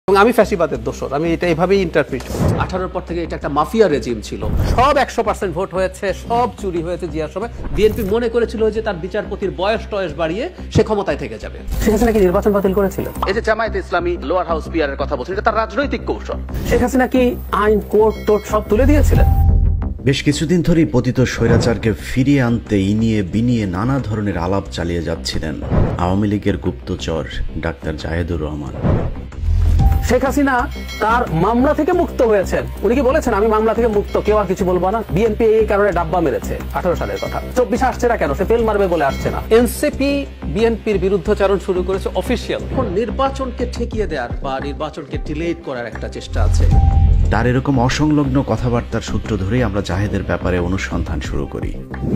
এবং আমি ফ্যাসিবাদের দোষর, আমি এটা এইভাবেই ইন্টারপ্রিট করি। 18-র পর থেকে এটা একটা মাফিয়া রেজিম ছিল, সব 100% ভোট হয়েছে, সব চুরি হয়েছে জিয়ার সময়। বিএনপি মনে করেছিল যে তার বিচারপতির বয়স টয়স বাড়িয়ে সে ক্ষমতায় থেকে যাবে। শেখ হাসিনা কি নির্বাচন বাতিল করেছিল? এই যে জামায়াতে ইসলামী লোয়ার হাউস পিয়ারের কথা বলছেন, এটা তার রাজনৈতিক কৌশল। শেখ হাসিনা কি আইন কোর্ট টোট সব তুলে দিয়েছিলেন? বেশ কিছুদিন ধরেই পতিত স্বৈরাচারকে ফিরিয়ে আনতে ইনিয়ে বিনিয়ে নানা ধরনের আলাপ চালিয়ে যাচ্ছিলেন আওয়ামী লীগের গুপ্তচর ডাক্তার জাহেদুর রহমান। শেখ হাসিনা তার মামলা থেকে মুক্ত হয়েছেন, উনি কি বলেছেন আমি মামলা থেকে মুক্ত, কেউ আর কিছু বলবো না? বিএনপি এই কারণে ডাব্বা মেরেছে 18 সালের কথা, 24 আসছে না কেন? সে ফেল মারবে বলে আসছে না। এনসিপি বিএনপির বিরুদ্ধাচরণ শুরু করেছে অফিসিয়াল। এখন নির্বাচনকে ঠেকিয়ে দেওয়ার বা নির্বাচনকে ডিলেট করার একটা চেষ্টা আছে। তার এরকম অসংলগ্ন কথাবার্তার সূত্র ধরেই আমরা জাহেদের ব্যাপারে অনুসন্ধান শুরু করি।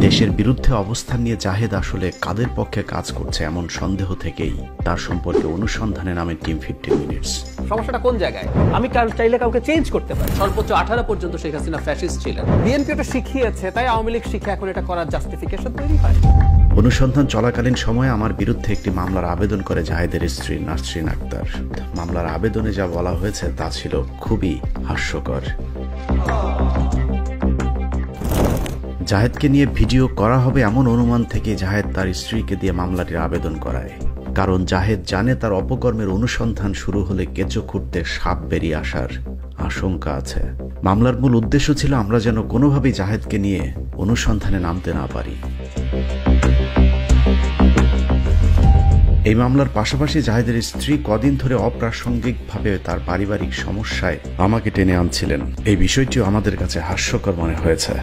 দেশের বিরুদ্ধে অবস্থান নিয়ে জাহেদ আসলে কাদের পক্ষে কাজ করছে এমন সন্দেহ থেকেই তার সম্পর্কে অনুসন্ধানে নামে টিম 15 মিনিটস। সমস্যাটা কোন জায়গায়? আমি চাইলে কাউকে চেঞ্জ করতে পারি। সর্বোচ্চ 18 পর্যন্ত শেখ হাসিনা ফ্যাসিস্ট ছিলেন। বিএনপি এটা শিখিয়েছে, তাই আওয়ামী লীগ শিখে এখন এটা করার জাস্টিফিকেশন তৈরি হয়। অনুসন্ধান চলাকালীন সময়ে আমার বিরুদ্ধে একটি মামলার আবেদন করে জাহেদের স্ত্রী নাসরিন আক্তার। মামলার আবেদনে যা বলা হয়েছে তা ছিল খুবই হাস্যকর। জাহেদকে নিয়ে ভিডিও করা হবে এমন অনুমান থেকে জাহেদ তার স্ত্রীকে দিয়ে মামলাটির আবেদন করায়। কারণ জাহেদ জানে তার অপকর্মের অনুসন্ধান শুরু হলে কেঁচো খুঁড়তে সাপ বেরিয়ে আসার আশঙ্কা আছে। মামলার মূল উদ্দেশ্য ছিল আমরা যেন কোনোভাবেই জাহেদকে নিয়ে অনুসন্ধানে নামতে না পারি। এই মামলার পাশাপাশি জাহেদের স্ত্রী কদিন ধরে অপ্রাসঙ্গিকভাবে তার পারিবারিক সমস্যায় আমাকে টেনে আনছিলেন। এই বিষয়টিও আমাদের কাছে হাস্যকর মনে হয়েছে।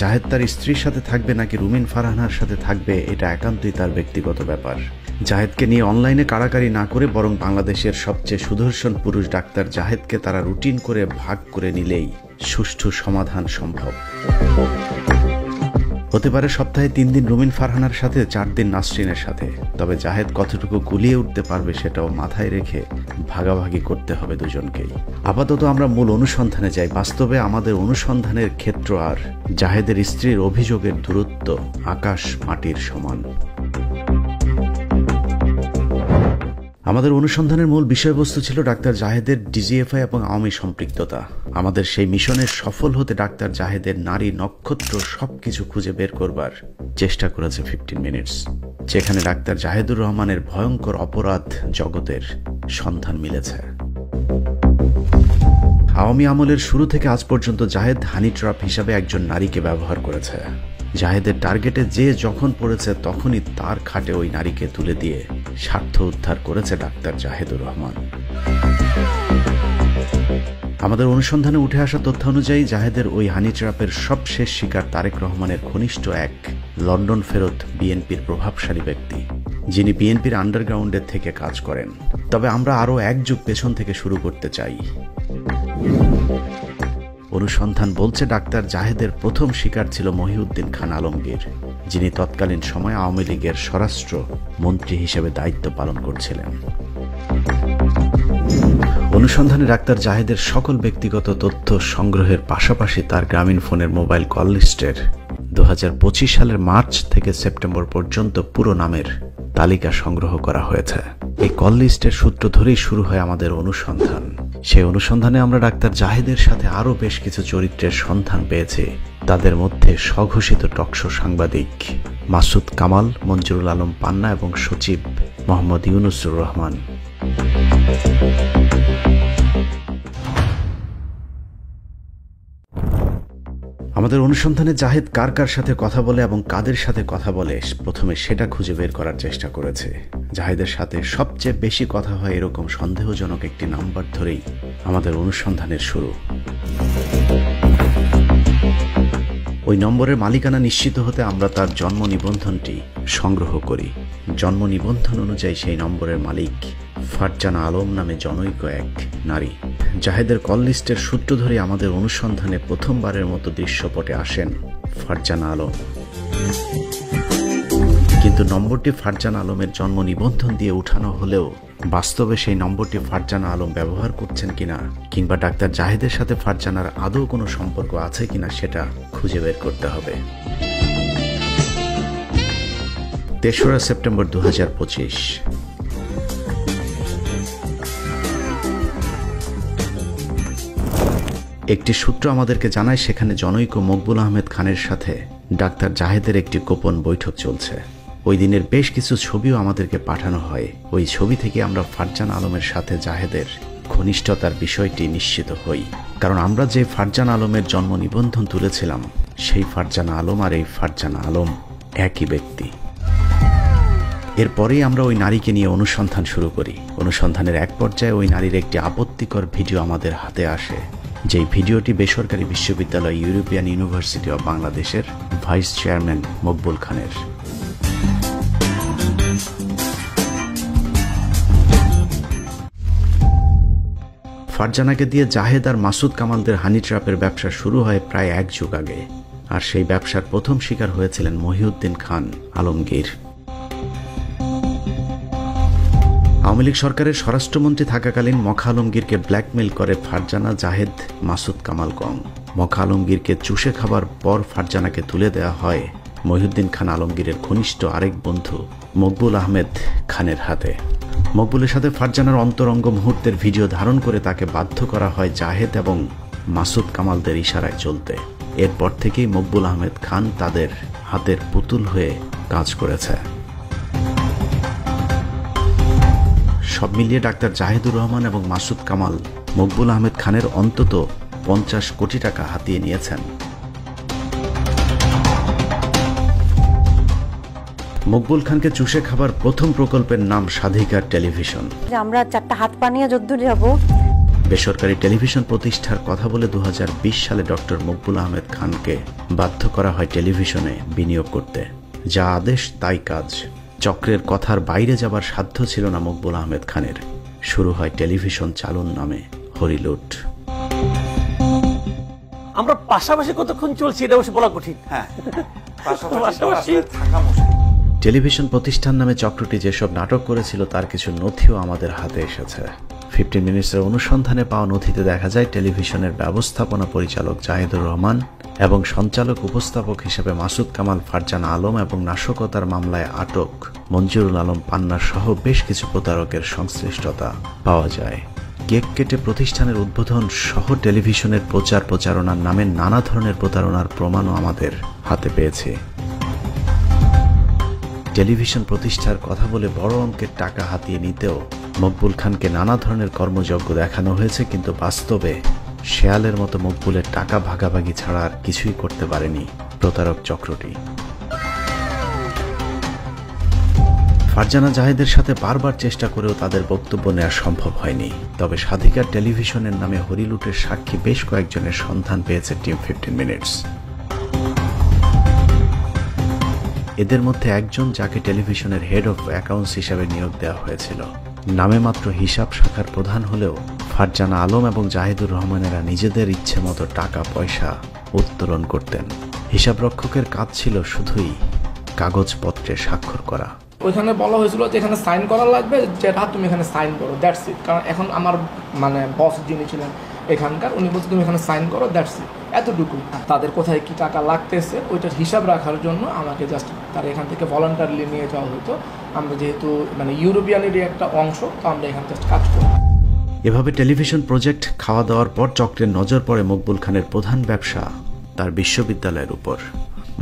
জাহেদ তার স্ত্রীর সাথে থাকবে নাকি রুমিন ফারহানার সাথে থাকবে এটা একান্তই তার ব্যক্তিগত ব্যাপার। জাহেদকে নিয়ে অনলাইনে কাড়াকাড়ি না করে বরং বাংলাদেশের সবচেয়ে সুদর্শন পুরুষ ডাক্তার জাহেদকে তারা রুটিন করে ভাগ করে নিলেই সুষ্ঠু সমাধান সম্ভব। হতে পারে সপ্তাহে 3 দিন রুমিন ফারহানার সাথে, 4 দিন নাসরিনের সাথে। তবে জাহেদ কতটুকু গুলিয়ে উঠতে পারবে সেটাও মাথায় রেখে ভাগাভাগি করতে হবে দুজনকেই। আপাতত আমরা মূল অনুসন্ধানে যাই। বাস্তবে আমাদের অনুসন্ধানের ক্ষেত্র আর জাহেদের স্ত্রীর অভিযোগের দূরত্ব আকাশ মাটির সমান। আমাদের অনুসন্ধানের মূল বিষয়বস্তু ছিল ডাক্তার জাহেদের ডিজিএফআই এবং আওয়ামী সম্পৃক্ততা। আমাদের সেই মিশনের সফল হতে ডাক্তার জাহেদের নারী নক্ষত্র সবকিছু খুঁজে বের করবার চেষ্টা করেছে 15 মিনিটস, যেখানে ডাক্তার জাহেদুর রহমানের ভয়ঙ্কর অপরাধ জগতের সন্ধান মিলেছে। আওয়ামী আমলের শুরু থেকে আজ পর্যন্ত জাহেদ হানি ট্র্যাপ হিসাবে একজন নারীকে ব্যবহার করেছে। জাহেদের টার্গেটে যে যখন পড়েছে তখনই তার খাটে ওই নারীকে তুলে দিয়ে স্বার্থ উদ্ধার করেছে ডাক্তার জাহেদুর রহমান। আমাদের অনুসন্ধানে উঠে আসা তথ্য অনুযায়ী জাহেদের ওই হানি ট্র্যাপের সবশেষ শিকার তারেক রহমানের ঘনিষ্ঠ এক লন্ডন ফেরত বিএনপির প্রভাবশালী ব্যক্তি, যিনি বিএনপির আন্ডারগ্রাউন্ডের থেকে কাজ করেন। তবে আমরা আরও এক যুগ পেছন থেকে শুরু করতে চাই। অনুসন্ধান বলছে ডাক্তার জাহেদের প্রথম শিকার ছিল মহিউদ্দিন খান আলমগীর, যিনি তৎকালীন সময়ে আওয়ামী লীগের স্বরাষ্ট্র মন্ত্রী হিসেবে দায়িত্ব পালন করছিলেন। অনুসন্ধানে ডাক্তার জাহেদের সকল ব্যক্তিগত তথ্য সংগ্রহের পাশাপাশি তার গ্রামীণ ফোনের মোবাইল কল লিস্টের 2025 সালের মার্চ থেকে সেপ্টেম্বর পর্যন্ত পুরো নামের তালিকা সংগ্রহ করা হয়েছে। এই কল লিস্টের সূত্র ধরেই শুরু হয় আমাদের অনুসন্ধান। সেই অনুসন্ধানে আমরা ডাক্তার জাহেদের সাথে আরও বেশ কিছু চরিত্রের সন্ধান পেয়েছি। তাদের মধ্যে স্বঘোষিত টকশো সাংবাদিক মাসুদ কামাল, মঞ্জুরুল আলম পান্না এবং সচিব মোহাম্মদ ইউনুসুর রহমান। আমাদের অনুসন্ধানে জাহেদ কার কার সাথে কথা বলে এবং কাদের সাথে কথা বলে প্রথমে সেটা খুঁজে বের করার চেষ্টা করেছে। জাহেদের সাথে সবচেয়ে বেশি কথা হয় এরকম সন্দেহজনক একটি নাম্বার ধরেই আমাদের অনুসন্ধানের শুরু। ওই নম্বরের মালিকানা নিশ্চিত হতে আমরা তার জন্ম নিবন্ধনটি সংগ্রহ করি। জন্ম নিবন্ধন অনুযায়ী সেই নম্বরের মালিক ফারজানা আলম নামে জনৈক এক নারী। জাহেদের কল লিস্টের সূত্র ধরে আমাদের অনুসন্ধানে প্রথমবারের মতো দৃশ্যপটে আসেন ফারজানা আলম। কিন্তু নম্বরটি ফারজানা আলমের জন্ম নিবন্ধন দিয়ে উঠানো হলেও বাস্তবে সেই নম্বরটি ফারজানা আলম ব্যবহার করছেন কিনা কিংবা ডাক্তার জাহেদের সাথে ফারজানার আদৌ কোনো সম্পর্ক আছে কিনা সেটা খুঁজে বের করতে হবে। 3রা সেপ্টেম্বর 2025। একটি সূত্র আমাদেরকে জানায় সেখানে জনৈক মকবুল আহমেদ খানের সাথে ডাক্তার জাহেদের একটি গোপন বৈঠক চলছে। ওই দিনের বেশ কিছু ছবিও আমাদেরকে পাঠানো হয়। ওই ছবি থেকে আমরা ফারজানা আলমের সাথে জাহেদের ঘনিষ্ঠতার বিষয়টি নিশ্চিত হই, কারণ আমরা যে ফারজানা আলমের জন্ম নিবন্ধন তুলেছিলাম সেই ফারজানা আলম আর এই ফারজানা আলম একই ব্যক্তি। এরপরেই আমরা ওই নারীকে নিয়ে অনুসন্ধান শুরু করি। অনুসন্ধানের এক পর্যায়ে ওই নারীর একটি আপত্তিকর ভিডিও আমাদের হাতে আসে, যেই ভিডিওটি বেসরকারি বিশ্ববিদ্যালয় ইউরোপিয়ান ইউনিভার্সিটি অব বাংলাদেশের ভাইস চেয়ারম্যান মকবুল খানের। ফারজানাকে দিয়ে জাহেদ আর মাসুদ কামালদের হানি ট্র্যাপের ব্যবসা শুরু হয় প্রায় 1 যুগ আগে, আর সেই ব্যবসার প্রথম শিকার হয়েছিলেন মহিউদ্দিন খান আলমগীর। আওয়ামী লীগ সরকারের স্বরাষ্ট্রমন্ত্রী থাকাকালীন মখা আলমগীরকে ব্ল্যাকমেইল করে ফারজানা, জাহেদ, মাসুদ কামাল গং। মখা আলমগীরকে চুষে খাবার পর ফারজানাকে তুলে দেওয়া হয় মহিউদ্দিন খান আলমগীরের ঘনিষ্ঠ আরেক বন্ধু মকবুল আহমেদ খানের হাতে। মকবুলের সাথে ফারজানার অন্তরঙ্গ মুহূর্তের ভিডিও ধারণ করে তাকে বাধ্য করা হয় জাহেদ এবং মাসুদ কামালদের ইশারায় চলতে। এরপর থেকেই মকবুল আহমেদ খান তাদের হাতের পুতুল হয়ে কাজ করেছে। সব মিলিয়ে ডাক্তার জাহিদুর রহমান এবং মাসুদ কামাল মকবুল আহমেদ খানের অন্তত 50 কোটি টাকা হাতিয়ে নিয়েছেন। মকবুল খানকে চুষে খাবার প্রথম প্রকল্পের নাম স্বাধিকার টেলিভিশন। আমরা 4টা হাত পানিয়া যদ্দূর যাব। বেসরকারি টেলিভিশন প্রতিষ্ঠার কথা বলে 2020 সালে ডক্টর মকবুল আহমেদ খানকে বাধ্য করা হয় টেলিভিশনে বিনিয়োগ করতে। যা আদেশ তাই কাজ। চক্রের কথার বাইরে যাবার সাধ্য ছিল না মকবুল আহমেদ খানের। শুরু হয় টেলিভিশন চালুন নামে হরিলুট। আমরা পাশাপাশি কতক্ষণ চলছি এটা অবশ্য বলা কঠিন। পাশাপাশি থাকা মুশকিল। টেলিভিশন প্রতিষ্ঠান নামে চক্রটি যেসব নাটক করেছিল তার কিছু নথিও আমাদের হাতে এসেছে। 15 মিনিটসের অনুসন্ধানে পাওয়া নথিতে দেখা যায় টেলিভিশনের ব্যবস্থাপনা পরিচালক জাহিদুর রহমান এবং সঞ্চালক উপস্থাপক হিসেবে মাসুদ কামাল, ফারজানা আলম এবং নাশকতার মামলায় আটক মঞ্জুরুল আলম পান্না সহ বেশ কিছু প্রতারকের সংশ্লিষ্টতা পাওয়া যায়। কেক কেটে প্রতিষ্ঠানের উদ্বোধন সহ টেলিভিশনের প্রচার প্রচারণার নামে নানা ধরনের প্রতারণার প্রমাণও আমাদের হাতে পেয়েছে। টেলিভিশন প্রতিষ্ঠার কথা বলে বড় অঙ্কের টাকা হাতিয়ে নিতেও মকবুল খানকে নানা ধরনের কর্মযজ্ঞ দেখানো হয়েছে, কিন্তু বাস্তবে শেয়ালের মতো মকবুলের টাকা ভাগাভাগি ছাড়া আর কিছুই করতে পারেনি প্রতারক চক্রটি। ফারজানা জাহেদের সাথে বারবার চেষ্টা করেও তাদের বক্তব্য নেওয়া সম্ভব হয়নি। তবে স্বাধিকার টেলিভিশনের নামে হরিলুটের সাক্ষী বেশ কয়েকজনের সন্ধান পেয়েছে টিম 15 মিনিটস। এদের মধ্যে একজন, যাকে টেলিভিশনের হেড অফ অ্যাকাউন্টস হিসাবে নিয়োগ দেওয়া হয়েছিল, নামে মাত্র হিসাব শাখার প্রধান হলেও ফারজানা আলম এবং জাহিদুর রহমানেরা নিজেদের ইচ্ছে মতো টাকা পয়সা উত্তোলন করতেন। হিসাব রক্ষকের কাজ ছিল শুধুই কাগজপত্রে স্বাক্ষর করা। ওইখানে বলা হয়েছিল যে এখানে সাইন করা লাগবে, যেটা তুমি এখানে সাইন করো, দ্যাটস ইট। কারণ এখন আমার বস যিনি ছিলেন এখানকার, উনি বলছে তুমি এখানে সাইন করো, দ্যাটস ইট, এতটুকু। তাদের কোথায় কি টাকা লাগতেছে ওইটার হিসাব রাখার জন্য আমাকে জাস্ট তারা এখান থেকে ভলান্টারিলি নিয়ে যাওয়া হতো। আমরা যেহেতু ইউরোপিয়ানেরই একটা অংশ, তো আমরা এখানে জাস্ট কাজ করি। এভাবে টেলিভিশন প্রজেক্ট খাওয়া দাওয়ার পর চক্রের নজর পড়ে মকবুল খানের প্রধান ব্যবসা তার বিশ্ববিদ্যালয়ের উপর।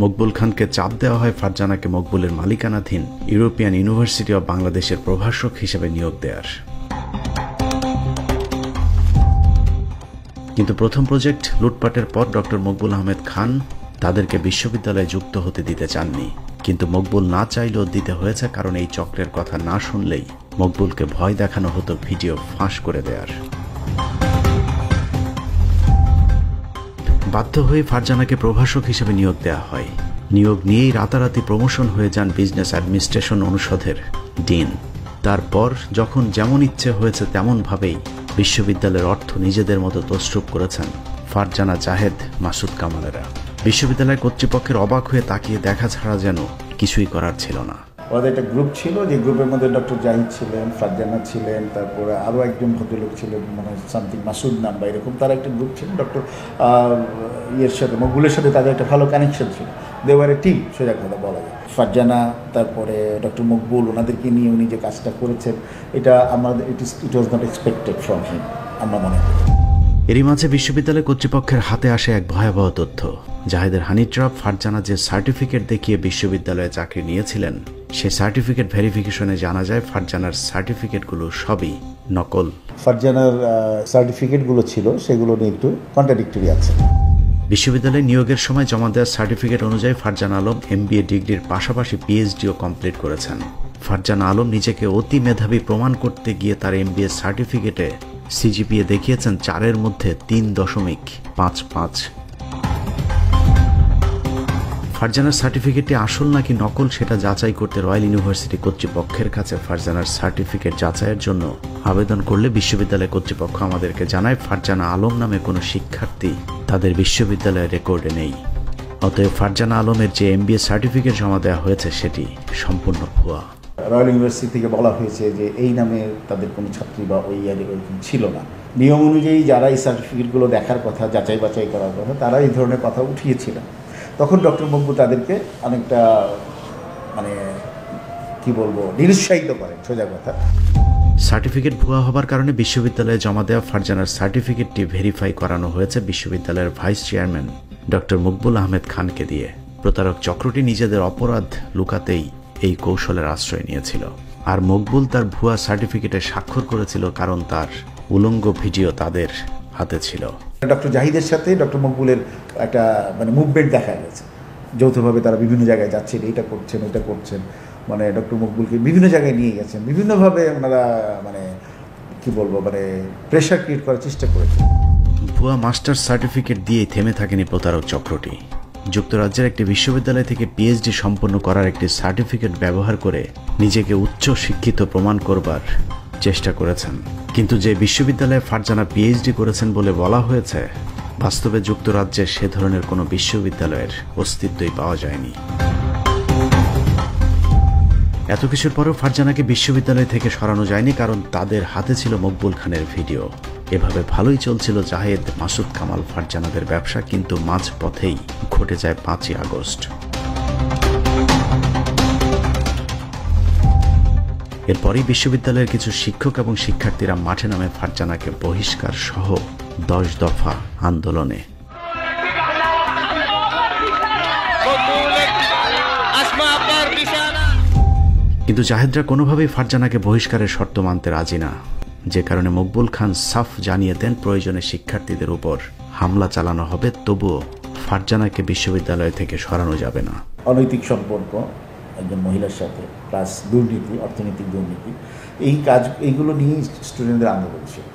মকবুল খানকে চাপ দেওয়া হয় ফারজানাকে মকবুলের মালিকানাধীন ইউরোপিয়ান ইউনিভার্সিটি অব বাংলাদেশের প্রভাষক হিসেবে নিয়োগ দেওয়ার। কিন্তু প্রথম প্রজেক্ট লুটপাটের পর ডক্টর মকবুল আহমেদ খান তাদেরকে বিশ্ববিদ্যালয়ে যুক্ত হতে দিতে চাননি। কিন্তু মকবুল না চাইলেও দিতে হয়েছে, কারণ এই চক্রের কথা না শুনলেই মকবুলকে ভয় দেখানো হতো ভিডিও ফাঁস করে দেওয়ার। বাধ্য হয়ে ফারজানাকে প্রভাষক হিসেবে নিয়োগ দেওয়া হয়। নিয়োগ নিয়েই রাতারাতি প্রমোশন হয়ে যান বিজনেস অ্যাডমিনিস্ট্রেশন অনুষদের ডিন। তারপর যখন যেমন ইচ্ছে হয়েছে তেমনভাবেই বিশ্ববিদ্যালয়ের অর্থ নিজেদের মতো তছরূপ করেছেন ফারজানা, জাহেদ, মাসুদ কামালেরা। বিশ্ববিদ্যালয় কর্তৃপক্ষের অবাক হয়ে তাকিয়ে দেখা ছাড়া যেন কিছুই করার ছিল না। ওদের একটা গ্রুপ ছিল, যে গ্রুপের মধ্যে ডক্টর জাহিদ ছিলেন, ফারজানা ছিলেন, তারপরে আরও একজন ভদ্রলোক ছিলেন, সামথিং মাসুদ নাম বা এরকম, তারা একটা গ্রুপ ছিল। ডক্টর ইয়ের সাথে, মকবুলের সাথে তাদের একটা ভালো কানেকশন ছিল। দেওয়ারে টিম, সোজা কথা বলা যায়। ফারজানা, তারপরে ডক্টর মকবুল, ওনাদেরকে নিয়ে উনি যে কাজটা করেছেন, এটা আমাদের it was not expected from him, আমরা মনে করি। এরই মাঝে বিশ্ববিদ্যালয় কর্তৃপক্ষের হাতে আসে এক ভয়াবহ তথ্য। জাহেদের হানি ট্র্যাপ ফারজানা যে সার্টিফিকেট দেখিয়ে বিশ্ববিদ্যালয়ে চাকরি নিয়েছিলেন, সেই সার্টিফিকেট ভেরিফিকেশনে জানা যায় ফারজানার সার্টিফিকেটগুলো সবই নকল। ফারজানার সার্টিফিকেটগুলো ছিল সেগুলো নিয়ে একটু কন্ট্রাডিক্টরি আছে। বিশ্ববিদ্যালয়ে নিয়োগের সময় জমা দেওয়া সার্টিফিকেট অনুযায়ী ফারজানা আলম MBA ডিগ্রির পাশাপাশি PhDও কমপ্লিট করেছেন। ফারজানা আলম নিজেকে অতি মেধাবী প্রমাণ করতে গিয়ে তার MBA সার্টিফিকেটে CGPA দেখিয়েছেন 4-এর মধ্যে 3.55। ফারজানার সার্টিফিকেটটি আসল নাকি নকল সেটা যাচাই করতে রয়্যাল ইউনিভার্সিটি কর্তৃপক্ষের কাছে ফারজানার সার্টিফিকেট যাচাইয়ের জন্য আবেদন করলে বিশ্ববিদ্যালয় কর্তৃপক্ষ আমাদেরকে জানায় ফারজানা আলম নামে কোনো শিক্ষার্থী তাদের বিশ্ববিদ্যালয়ের রেকর্ডে নেই। অতএব ফারজানা আলমের যে MBA সার্টিফিকেট জমা দেওয়া হয়েছে সেটি সম্পূর্ণ ভুয়া। রয়্যাল ইউনিভার্সিটি থেকে বলা হয়েছে যে এই নামে তাদের কোনো ছাত্রী বা ওই ইয়ারে ওরকম ছিল না। নিয়ম অনুযায়ী যারা এই সার্টিফিকেটগুলো দেখার কথা, যাচাই বাছাই করার কথা, তারা এই ধরনের কথা উঠিয়েছিলেন। তখন ডক্টর মকবুল তাদেরকে অনেকটা কি বলবো নিরুৎসাহিত করেন, সোজা কথা। সার্টিফিকেট ভুয়া হবার কারণে বিশ্ববিদ্যালয়ে জমা দেওয়া ফারজানার সার্টিফিকেটটি ভেরিফাই করানো হয়েছে বিশ্ববিদ্যালয়ের vice chairman doctor Maqbool Ahmed খানকে দিয়ে। প্রতারক চক্রটি নিজেদের অপরাধ লুকাতেই এই কৌশলের আশ্রয় নিয়েছিল। আর মকবুল তার ভুয়া সার্টিফিকেটে স্বাক্ষর করেছিল কারণ তার উলঙ্গ ভিডিও তাদের হাতে ছিল। ডক্টর জাহিদের সাথে ডক্টর মকবুলের একটা মুভমেন্ট দেখা গেছে, যৌথভাবে তারা বিভিন্ন জায়গায় যাচ্ছেন, এইটা করছেন ওইটা করছেন, ডক্টর মকবুলকে বিভিন্ন জায়গায় নিয়ে গেছেন, বিভিন্নভাবে ওনারা কি বলবো প্রেশার ক্রিয়েট করার চেষ্টা করেছেন। ভুয়া মাস্টার্স সার্টিফিকেট দিয়েই থেমে থাকেনি প্রতারক চক্রটি। যুক্তরাজ্যের একটি বিশ্ববিদ্যালয় থেকে PhD সম্পন্ন করার একটি সার্টিফিকেট ব্যবহার করে নিজেকে উচ্চ শিক্ষিত প্রমাণ করবার চেষ্টা করেছেন। কিন্তু যে বিশ্ববিদ্যালয়ে ফারজানা PhD করেছেন বলে বলা হয়েছে, বাস্তবে যুক্তরাজ্যে সে ধরনের কোনো বিশ্ববিদ্যালয়ের অস্তিত্বই পাওয়া যায়নি। এত কিছুর পরেও ফারজানাকে বিশ্ববিদ্যালয় থেকে সরানো যায়নি, কারণ তাদের হাতে ছিল মকবুল খানের ভিডিও। এভাবে ভালোই চলছিল জাহেদ, মাসুদ কামাল, ফারজানাদের ব্যবসা, কিন্তু মাঝপথেই ঘটে যায় 5ই আগস্ট। এরপরই বিশ্ববিদ্যালয়ের কিছু শিক্ষক এবং শিক্ষার্থীরা মাঠে নামে ফারজানাকে বহিষ্কার সহ 10 দফা আন্দোলনে। কিন্তু জাহেদরা কোনোভাবেই ফারজানাকে বহিষ্কারের শর্ত মানতে রাজি না, যে কারণে মকবুল খান সাফ জানিয়ে দেন প্রয়োজনে শিক্ষার্থীদের উপর হামলা চালানো হবে, তবুও ফারজানাকে বিশ্ববিদ্যালয় থেকে সরানো যাবে না। অনৈতিক সম্পর্ক একজন মহিলার সাথে, প্লাস দুর্নীতি, অর্থনৈতিক দুর্নীতি, এইগুলো নিয়েই স্টুডেন্টদের আন্দোলন ছিল।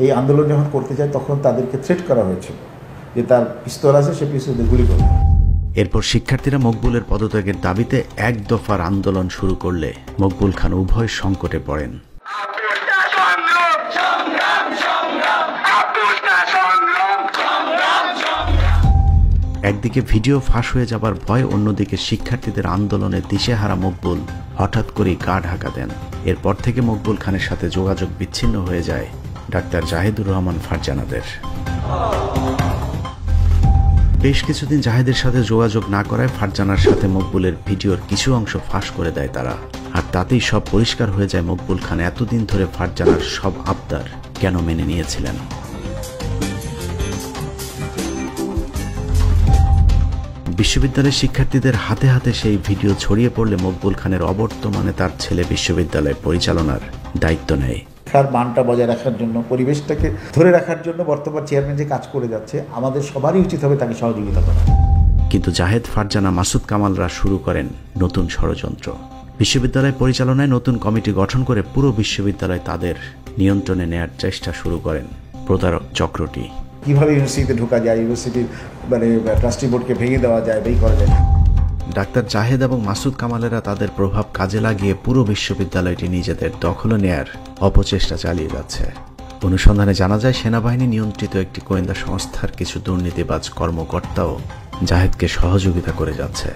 এই আন্দোলন যখন করতে যায় তখন তাদেরকে থ্রেট করা হয়েছিল যে তার পিস্তল আছে, সে পিস্তলে গুলি করবে। এরপর শিক্ষার্থীরা মকবুলের পদত্যাগের দাবিতে 1 দফার আন্দোলন শুরু করলে মকবুল খান উভয় সংকটে পড়েন। একদিকে ভিডিও ফাঁস হয়ে যাবার ভয়, অন্যদিকে শিক্ষার্থীদের আন্দোলনে দিশেহারা মকবুল হঠাৎ করেই গা ঢাকা দেন। এরপর থেকে মকবুল খানের সাথে যোগাযোগ বিচ্ছিন্ন হয়ে যায় ডাক্তার জাহিদুর রহমান ফারজানাদের। বেশ কিছুদিন জাহেদের সাথে যোগাযোগ না করায় ফারজানার সাথে মকবুলের ভিডিওর কিছু অংশ ফাঁস করে দেয় তারা। আর তাতেই সব পরিষ্কার হয়ে যায় মকবুল খান এতদিন ধরে ফারজানার সব আবদার কেন মেনে নিয়েছিলেন। বিশ্ববিদ্যালয়ের শিক্ষার্থীদের হাতে হাতে সেই ভিডিও ছড়িয়ে পড়লে মকবুল খানের অবর্তমানে তার ছেলে বিশ্ববিদ্যালয় পরিচালনার দায়িত্ব নেয়। শিক্ষার মানটা বজায় রাখার জন্য, পরিবেশটাকে ধরে রাখার জন্য বর্তমান চেয়ারম্যান যে কাজ করে যাচ্ছে, আমাদের সবারই উচিত হবে তাকে সহযোগিতা করা। কিন্তু জাহেদ, ফারজানা, মাসুদ কামালরা শুরু করেন নতুন ষড়যন্ত্র। বিশ্ববিদ্যালয় পরিচালনায় নতুন কমিটি গঠন করে পুরো বিশ্ববিদ্যালয় তাদের নিয়ন্ত্রণে নেয়ার চেষ্টা শুরু করেন প্রতারক চক্রটি। কিভাবে ইউনিভার্সিটিতে ঢোকা যায়, ইউনিভার্সিটির ট্রাস্টি বোর্ডকে ভেঙে দেওয়া যায়, এই করা যায়। ডাক্তার জাহেদ এবং মাসুদ কামালেরা তাদের প্রভাব কাজে লাগিয়ে পুরো বিশ্ববিদ্যালয়টি নিজেদের দখলে নেয়ার অপচেষ্টা চালিয়ে যাচ্ছে। অনুসন্ধানে জানা যায় সেনাবাহিনী নিয়ন্ত্রিত একটি গোয়েন্দা সংস্থার কিছু দুর্নীতিবাজ কর্মকর্তাও জাহেদকে সহযোগিতা করে যাচ্ছে।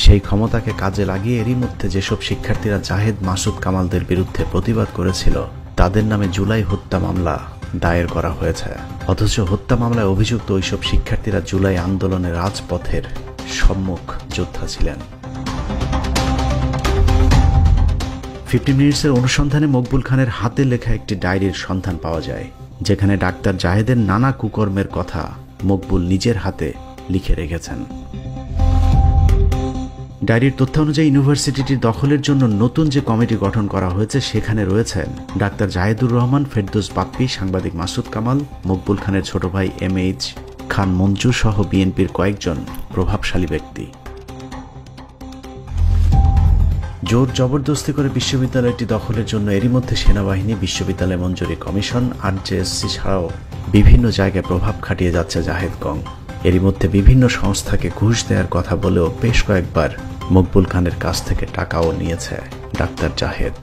সেই ক্ষমতাকে কাজে লাগিয়ে এরই মধ্যে যেসব শিক্ষার্থীরা জাহেদ, মাসুদ কামালদের বিরুদ্ধে প্রতিবাদ করেছিল তাদের নামে জুলাই হত্যা মামলা দায়ের করা হয়েছে। অথচ হত্যা মামলায় অভিযুক্ত ওইসব শিক্ষার্থীরা জুলাই আন্দোলনের রাজপথের সম্মুখ যোদ্ধা ছিলেন। 50 মিনিটসের অনুসন্ধানে মকবুল খানের হাতে লেখা একটি ডায়েরির সন্ধান পাওয়া যায়, যেখানে ডাক্তার জাহেদের নানা কুকর্মের কথা মকবুল নিজের হাতে লিখে রেখেছেন। ডায়েরির তথ্য অনুযায়ী ইউনিভার্সিটিটির দখলের জন্য নতুন যে কমিটি গঠন করা হয়েছে সেখানে রয়েছেন ডাক্তার জাহেদুর রহমান, ফেরদৌস বাপ্পি, সাংবাদিক মাসুদ কামাল, মকবুল খানের ছোট ভাই MH খান মঞ্জু সহ বিএনপির কয়েকজন প্রভাবশালী ব্যক্তি। জোর জবরদস্তি করে বিশ্ববিদ্যালয়টি দখলের জন্য এরই মধ্যে সেনাবাহিনী, বিশ্ববিদ্যালয় মঞ্জুরি কমিশন, RJSC ছাড়াও বিভিন্ন জায়গায় প্রভাব খাটিয়ে যাচ্ছে জাহেদ গং। এরই মধ্যে বিভিন্ন সংস্থাকে ঘুষ দেওয়ার কথা বলেও বেশ কয়েকবার মকবুল খানের কাছ থেকে টাকাও নিয়েছে ডাক্তার জাহেদ।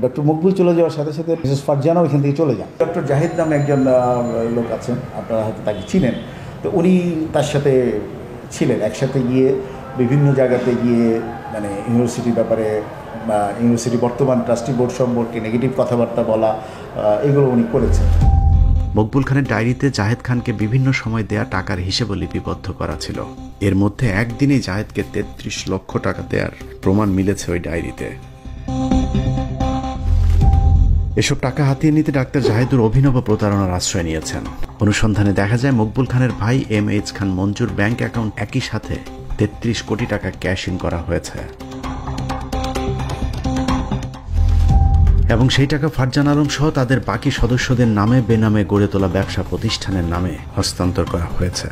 ডক্টর মকবুল চলে যাওয়ার সাথে সাথে মিসেস ফারজানাও এখান থেকে চলে যান। ডক্টর জাহেদ নামে একজন লোক আছেন, আপনারা হয়তো তাকে চিনেন। তো উনি তার সাথে ছিলেন, একসাথে গিয়ে বিভিন্ন জায়গাতে গিয়ে মানে ইউনিভার্সিটির ব্যাপারে বা ইউনিভার্সিটি বর্তমান ট্রাস্টি বোর্ড সম্পর্কে নেগেটিভ কথাবার্তা বলা, এগুলো উনি করেছেন। মকবুল খানের ডায়েরিতে জাহেদ খানকে বিভিন্ন সময় দেয়া টাকার হিসেবও লিপিবদ্ধ করা ছিল। এর মধ্যে একদিনেই জাহেদকে 33 লক্ষ টাকা দেওয়ার প্রমাণ মিলেছে ওই ডায়েরিতে। এসব টাকা হাতিয়ে নিতে ডাক্তার জাহেদুর অভিনব প্রতারণার আশ্রয় নিয়েছেন। অনুসন্ধানে দেখা যায় মকবুল খানের ভাই MH খান মঞ্জুর ব্যাংক অ্যাকাউন্ট একই সাথে 33 কোটি টাকা ক্যাশ ইন করা হয়েছে এবং সেই টাকা ফারজান আলম সহ তাদের বাকি সদস্যদের নামে বেনামে গড়ে তোলা ব্যবসা প্রতিষ্ঠানের নামে হস্তান্তর করা হয়েছে।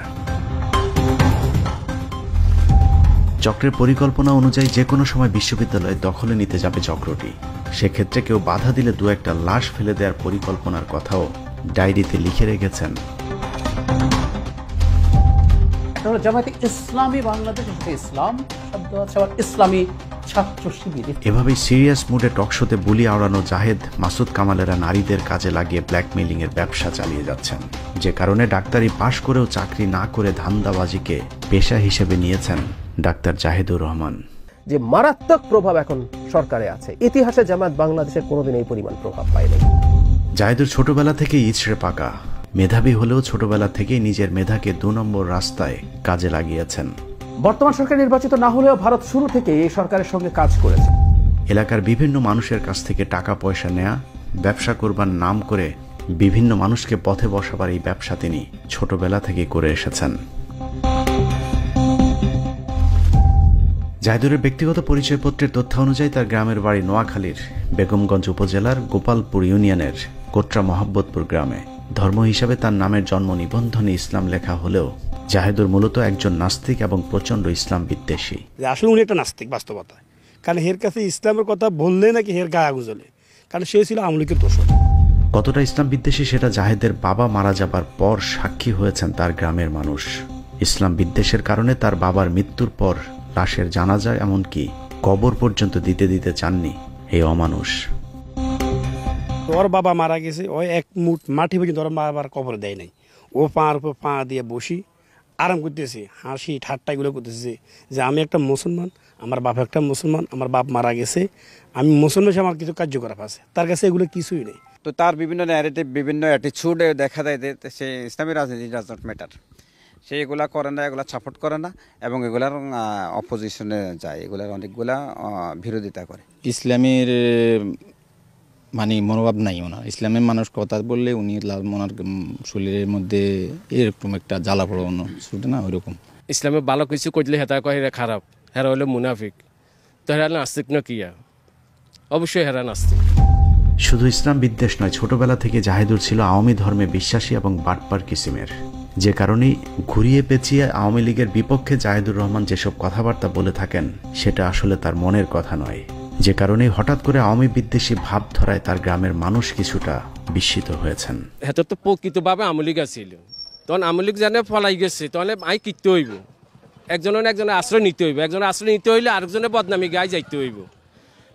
চক্রের পরিকল্পনা অনুযায়ী যে কোনো সময় বিশ্ববিদ্যালয় দখলে নিতে যাবে চক্রটি। সেক্ষেত্রে কেউ বাধা দিলে দু একটা লাশ ফেলে দেওয়ার পরিকল্পনার কথাও ডায়েরিতে লিখে রেখেছেন। জামায়াতে ইসলামী বাংলাদেশ, ইসলাম শব্দ আছে, আবার ইসলামী ছাত্র শিবির। এভাবেই সিরিয়াস মুডে টকশোতে বুলি আওড়ানো জাহেদ, মাসুদ কামালেরা নারীদের কাজে লাগিয়ে ব্ল্যাকমেইলিং এর ব্যবসা চালিয়ে যাচ্ছেন, যে কারণে ডাক্তারি পাশ করেও চাকরি না করে ধান্দাবাজিকে পেশা হিসেবে নিয়েছেন ডাক্তার জাহেদুর রহমান। যে মারাত্মক প্রভাব এখন সরকারে আছে, ইতিহাসে জামায়াত বাংলাদেশের কোনোদিন এই পরিমাণ প্রভাব পায়নি। জাহেদুর ছোটবেলা থেকেই ইছড়ে পাকা, মেধাবী হলেও ছোটবেলা থেকেই নিজের মেধাকে 2 নম্বর রাস্তায় কাজে লাগিয়েছেন। বর্তমান সরকার নির্বাচিত না হলেও ভারত শুরু থেকে এই সরকারের সঙ্গে কাজ করেছে। এলাকার বিভিন্ন মানুষের কাছ থেকে টাকা পয়সা নেয়া, ব্যবসা করবার নাম করে বিভিন্ন মানুষকে পথে বসাবার এই ব্যবসা তিনি ছোটবেলা থেকে করে এসেছেন। জাহেদুরের ব্যক্তিগত পরিচয়পত্রের তথ্য অনুযায়ী তার গ্রামের বাড়ি নোয়াখালীর বেগমগঞ্জ উপজেলার গোপালপুর ইউনিয়নের কোটরা মহাব্বতপুর গ্রামে। ধর্ম হিসাবে তার নামের জন্ম নিবন্ধনে ইসলাম লেখা হলেও জাহেদুর মূলত একজন নাস্তিক এবং প্রচণ্ড ইসলাম বিদ্বেষী। আসলে উনি একটা নাস্তিক বাস্তবতা, কারণ এর কাছে ইসলামের কথা বললে নাকি এর গায়ে আগুন জ্বলে, কারণ সে ছিল আওয়ামী লীগের দোষর। কতটা ইসলাম বিদ্বেষী সেটা জাহেদের বাবা মারা যাবার পর সাক্ষী হয়েছেন তার গ্রামের মানুষ। ইসলাম বিদ্বেষের কারণে তার বাবার মৃত্যুর পর লাশের জানাজা এমনকি কবর পর্যন্ত দিতে চাননি এই অমানুষ। ওর বাবা মারা গেছে, ওই এক মুঠ মাটি পর্যন্ত ওর বাবার কবর দেয় নাই। ও পাঁর উপর পা দিয়ে বসি আরাম করতেছে, হাসি ঠাট্টা এগুলো করতেছে যে আমি একটা মুসলমান, আমার বাপ একটা মুসলমান, আমার বাপ মারা গেছে, আমি মুসলমান, আমার কিছু কার্যকলাপ আছে। তার কাছে এগুলো কিছুই নেই। তো তার বিভিন্ন ন্যারেটিভ, বিভিন্ন অ্যাটিচিউডে দেখা যায় যে সে ইসলামী রাজনীতি ডাজ নট ম্যাটার। সে এগুলা করে না, এগুলা সাপোর্ট করে না এবং এগুলার অপোজিশনে যায়, এগুলার অনেকগুলা বিরোধিতা করে। ইসলামের মানে মনোভাব নাই ওনার। ইসলামের মানুষ কথা বললে উনি ওনার শরীরের মধ্যে এরকম একটা জ্বালা পড়ানো শুধু না, ওইরকম। ইসলামে ভালো কিছু করলে হেতা কয় হেরা খারাপ, হেরা হলো মুনাফিক। তো হেরা নাস্তিক না কিয়া? অবশ্যই হেরা নাস্তিক। শুধু ইসলাম বিদ্বেষ নয়, ছোটবেলা থেকে জাহেদুর ছিল আওয়ামী ধর্মে বিশ্বাসী এবং বাটপার কিসিমের, যে কারণেই ঘুরিয়ে পেঁচিয়ে আওয়ামী লীগের বিপক্ষে জাহেদুর রহমান যেসব কথাবার্তা বলে থাকেন সেটা আসলে তার মনের কথা নয়, যে কারণে হঠাৎ করে আওয়ামী বিদ্বেষী ভাব ধরায় তার গ্রামের মানুষ কিছুটা বিস্মিত হয়েছেন। হেতর তো প্রকৃতভাবে আওয়ামী লীগ আছিল, তখন আওয়ামী লীগ জানে ফলাই গেছে, তাহলে আই কিনতে হইব, একজনের আশ্রয় নিতে হইব, একজনের আশ্রয় নিতে হইলে আরেকজনের বদনামি গায়ে যাইতে হইব।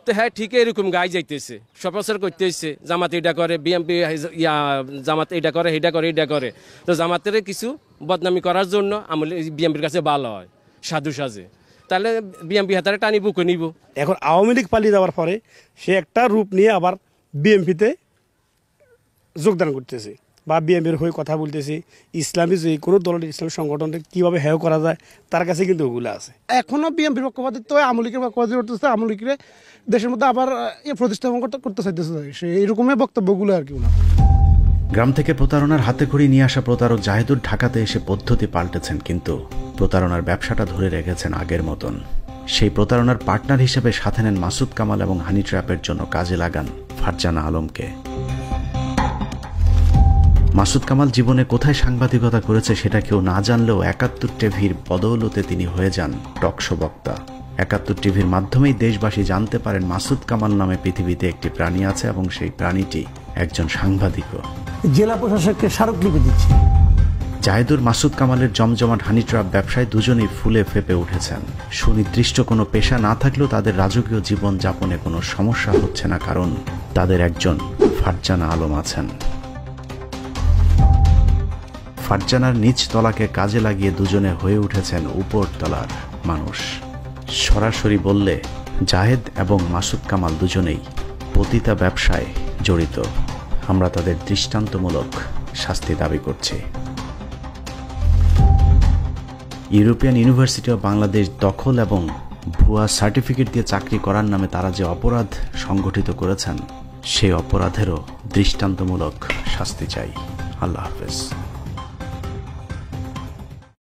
তো হ্যাঁ ঠিকই এরকম গায়ে যাইতেছে, সপ্রচার করতেছে, জামাত এটা করে, বিএমপি জামাত এটা করে, এটা করে, এটা করে। তো জামাতের কিছু বদনামি করার জন্য বিএমপির কাছে ভালো হয়, সাধু সাজে, তাহলে বিএমপি হাতারে টানি বুকে নিব। এখন আওয়ামী লীগ পালিয়ে যাওয়ার পরে সে একটা রূপ নিয়ে আবার বিএমপিতে যোগদান করতেছে বা বিএমপির হয়ে কথা বলতেছে। ইসলামী যে কোনো দলের ইসলামী সংগঠনকে কীভাবে হেয় করা যায় তার কাছে কিন্তু ওগুলো আছে। এখনও বিএমপির পক্ষপাতিত্ব আওয়ামী লীগের পক্ষপাতিত্ব করতেছে, আওয়ামী লীগের দেশের মধ্যে আবার প্রতিষ্ঠাপন করতে চাইতেছে, সে এইরকমই বক্তব্যগুলো আর কি। গ্রাম থেকে প্রতারণার হাতে খড়ি নিয়ে আসা প্রতারক জাহেদুর ঢাকাতে এসে পদ্ধতি পাল্টেছেন, কিন্তু প্রতারণার ব্যবসাটা ধরে রেখেছেন আগের মতন। সেই প্রতারণার পার্টনার হিসেবে সাথে নেন মাসুদ কামাল এবং হানি ট্র্যাপের জন্য কাজে লাগান ফারজানা আলমকে। মাসুদ কামাল জীবনে কোথায় সাংবাদিকতা করেছে সেটা কেউ না জানলেও ৭১ টিভির বদৌলতে তিনি হয়ে যান টকশো বক্তা। ৭১ টিভির মাধ্যমেই দেশবাসী জানতে পারেন মাসুদ কামাল নামে পৃথিবীতে একটি প্রাণী আছে এবং সেই প্রাণীটি একজন সাংবাদিকও। জেলা প্রশাসককে স্মারকলিপি দিচ্ছে। জাহেদুর মাসুদ কামালের জমজমাট হানি ট্র্যাপ ব্যবসায় দুজনেই ফুলে ফেপে উঠেছেন। সুনির্দিষ্ট কোনো পেশা না থাকলেও তাদের রাজকীয় জীবন যাপনে কোনো সমস্যা হচ্ছে না, কারণ তাদের একজন ফারজানা আলম আছেন। ফারজানার নিচ তলাকে কাজে লাগিয়ে দুজনে হয়ে উঠেছেন উপর তলার মানুষ। সরাসরি বললে জাহেদ এবং মাসুদ কামাল দুজনেই পতিতা ব্যবসায় জড়িত। আমরা তাদের দৃষ্টান্তমূলক শাস্তি দাবি করছি। ইউরোপিয়ান ইউনিভার্সিটি অব বাংলাদেশ দখল এবং ভুয়া সার্টিফিকেট দিয়ে চাকরি করার নামে তারা যে অপরাধ সংগঠিত করেছেন, সেই অপরাধেরও দৃষ্টান্তমূলক শাস্তি চাই। আল্লাহ হাফেজ।